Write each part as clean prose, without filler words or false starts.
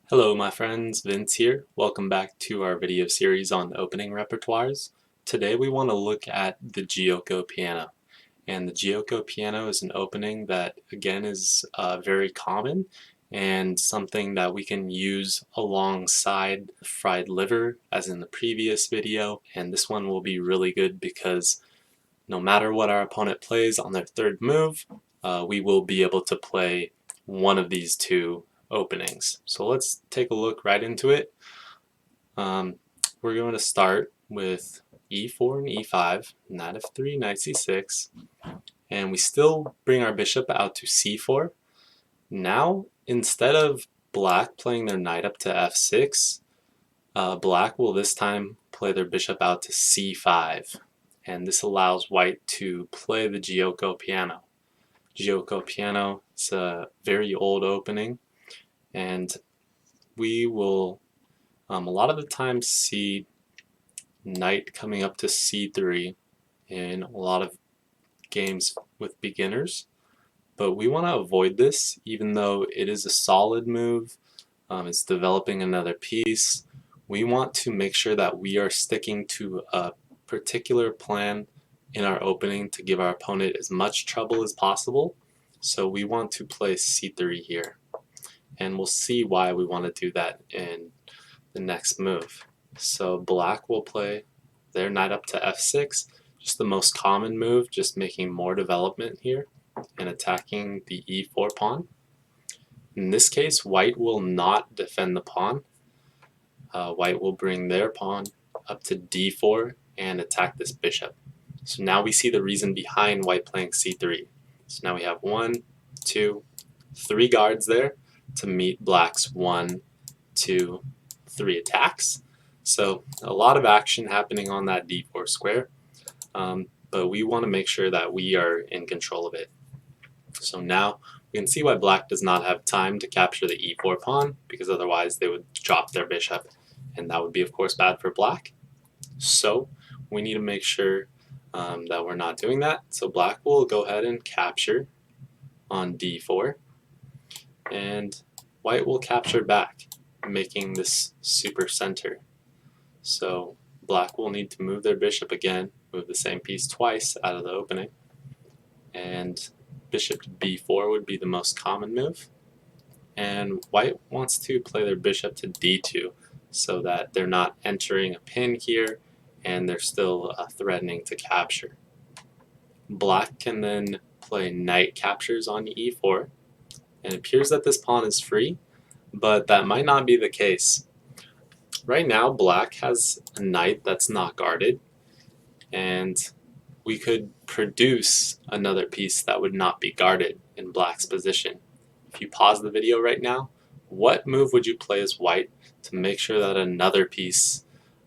Hello my friends, Vince here. Welcome back to our video series on opening repertoires. Today we want to look at the Giuoco Piano. And the Giuoco Piano is an opening that again is very common and something that we can use alongside fried liver as in the previous video. And this one will be really good because no matter what our opponent plays on their third move, we will be able to play one of these two openings. So let's take a look right into it. We're going to start with e4 and e5, knight f3, knight c6, and we still bring our bishop out to c4. Now, instead of black playing their knight up to f6, black will this time play their bishop out to c5, and this allows white to play the Giuoco Piano. Giuoco Piano is a very old opening, and we will a lot of the time see knight coming up to c3 in a lot of games with beginners, but we want to avoid this even though it is a solid move. It's developing another piece. We want to make sure that we are sticking to a particular plan in our opening to give our opponent as much trouble as possible. So we want to play c3 here, and we'll see why we want to do that in the next move. So black will play their knight up to f6, just the most common move, just making more development here and attacking the e4 pawn. In this case, white will not defend the pawn. White will bring their pawn up to d4 and attack this bishop. So now we see the reason behind white playing c3. So now we have 1, 2, 3 guards there to meet black's 1, 2, 3 attacks. So a lot of action happening on that d4 square, but we want to make sure that we are in control of it. So now we can see why black does not have time to capture the e4 pawn, because otherwise they would drop their bishop, and that would be of course bad for black. So we need to make sure that we're not doing that. So black will go ahead and capture on d4, and white will capture back, making this super center. So black will need to move their bishop again, move the same piece twice out of the opening, and bishop to b4 would be the most common move. And white wants to play their bishop to d2 so that they're not entering a pin here and they're still threatening to capture. Black can then play knight captures on e4, and it appears that this pawn is free, but that might not be the case. Right now black has a knight that's not guarded, and we could produce another piece that would not be guarded in black's position. If you pause the video right now, what move would you play as white to make sure that another piece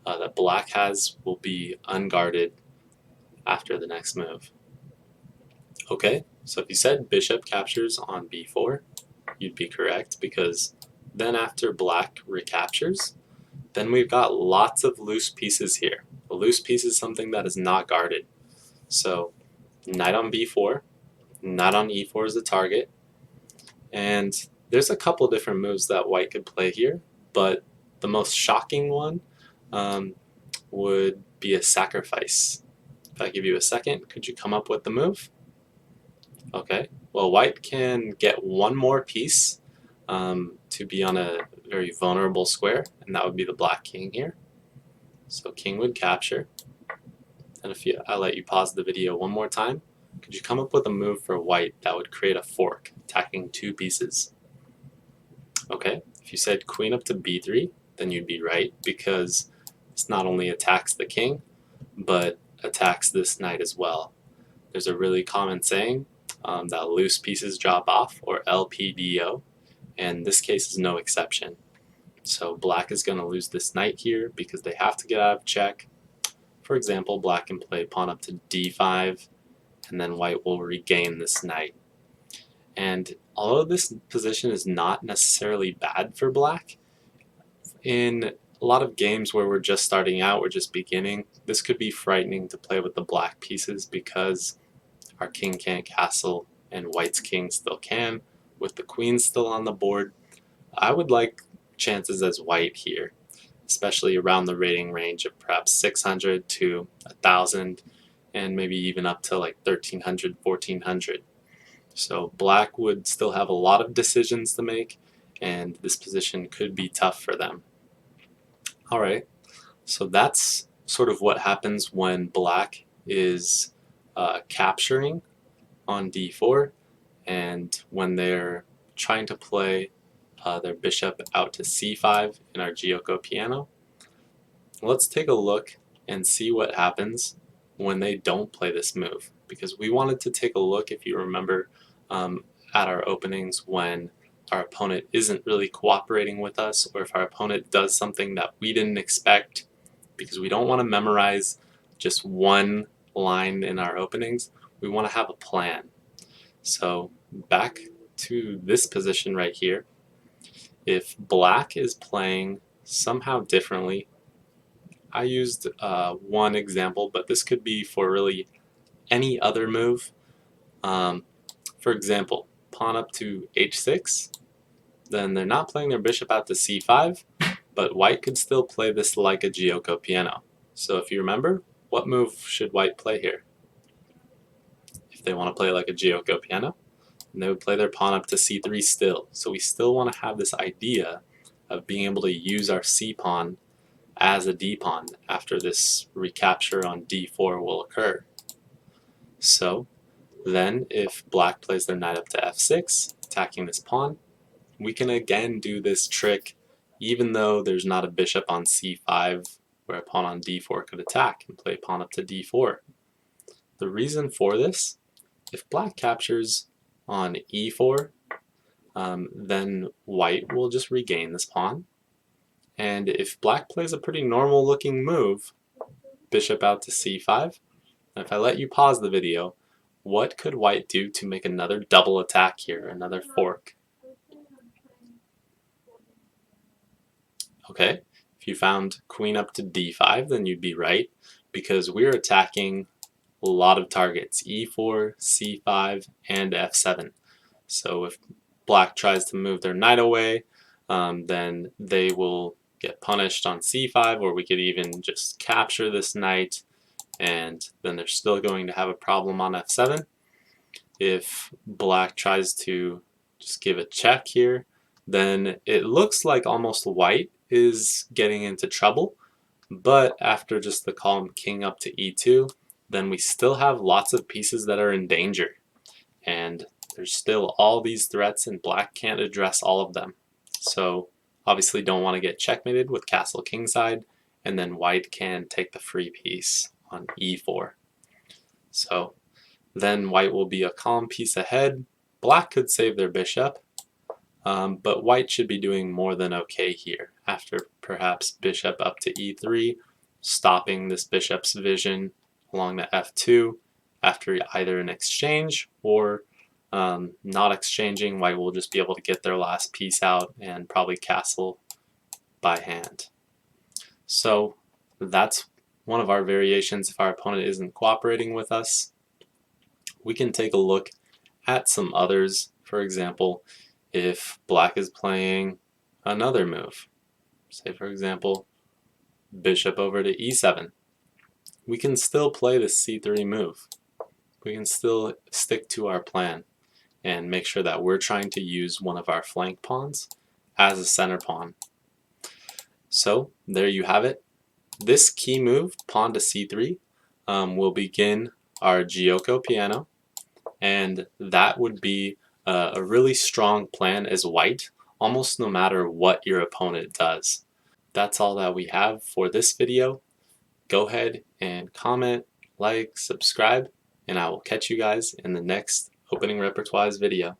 that black has will be unguarded after the next move? Okay, so if you said bishop captures on b4, you'd be correct, because then after black recaptures, then we've got lots of loose pieces here. A loose piece is something that is not guarded. So knight on b4, knight on e4 is the target, and there's a couple different moves that white could play here, but the most shocking one would be a sacrifice. If I give you a second, could you come up with the move? Okay, well white can get one more piece to be on a very vulnerable square, and that would be the black king here. So king would capture, and if I let you pause the video one more time, could you come up with a move for white that would create a fork, attacking two pieces? Okay, if you said queen up to b3, then you'd be right, because this not only attacks the king, but attacks this knight as well. There's a really common saying that loose pieces drop off, or LPDO, and this case is no exception. So black is going to lose this knight here because they have to get out of check. For example, black can play pawn up to d5, and then white will regain this knight. And although this position is not necessarily bad for black, in a lot of games where we're just starting out, we're just beginning, this could be frightening to play with the black pieces because our king can't castle and white's king still can, with the queen still on the board. I would like chances as white here, especially around the rating range of perhaps 600 to 1000 and maybe even up to like 1300, 1400. So black would still have a lot of decisions to make, and this position could be tough for them. All right, so that's sort of what happens when black is capturing on d4, and when they're trying to play their bishop out to c5 in our Giuoco Piano. Let's take a look and see what happens when they don't play this move, because we wanted to take a look, if you remember, at our openings when our opponent isn't really cooperating with us, or if our opponent does something that we didn't expect, because we don't want to memorize just one line in our openings. We want to have a plan. So back to this position right here, if black is playing somehow differently, I used one example, but this could be for really any other move. For example, pawn up to h6, then they're not playing their bishop out to c5, but white could still play this like a Giuoco Piano. So if you remember, what move should white play here? If they want to play like a Giuoco Piano, and they would play their pawn up to c3 still. So we still want to have this idea of being able to use our c pawn as a d pawn after this recapture on d4 will occur. So then if black plays their knight up to f6, attacking this pawn, we can again do this trick even though there's not a bishop on c5 where a pawn on d4 could attack and play pawn up to d4. The reason for this, if black captures on e4, then white will just regain this pawn. And if black plays a pretty normal looking move, bishop out to c5, and if I let you pause the video, what could white do to make another double attack here, another fork? Okay, if you found queen up to d5, then you'd be right, because we're attacking a lot of targets, e4, c5, and f7. So if black tries to move their knight away, then they will get punished on c5, or we could even just capture this knight, and then they're still going to have a problem on f7. If black tries to just give a check here, then it looks like almost white is getting into trouble, but after just the calm king up to e2, then we still have lots of pieces that are in danger, and there's still all these threats and black can't address all of them. So obviously don't want to get checkmated with castle kingside, and then white can take the free piece on e4. So then white will be a calm piece ahead. Black could save their bishop, but white should be doing more than okay here after perhaps bishop up to e3, stopping this bishop's vision along the f2 after either an exchange or not exchanging. White will just be able to get their last piece out and probably castle by hand. So that's one of our variations if our opponent isn't cooperating with us. We can take a look at some others. For example, if black is playing another move, say for example bishop over to e7, we can still play the c3 move. We can still stick to our plan and make sure that we're trying to use one of our flank pawns as a center pawn. So there you have it. This key move, pawn to c3, will begin our Giuoco Piano, and that would be a really strong plan as white, almost no matter what your opponent does. That's all that we have for this video. Go ahead and comment, like, subscribe, and I will catch you guys in the next Opening Repertoires video.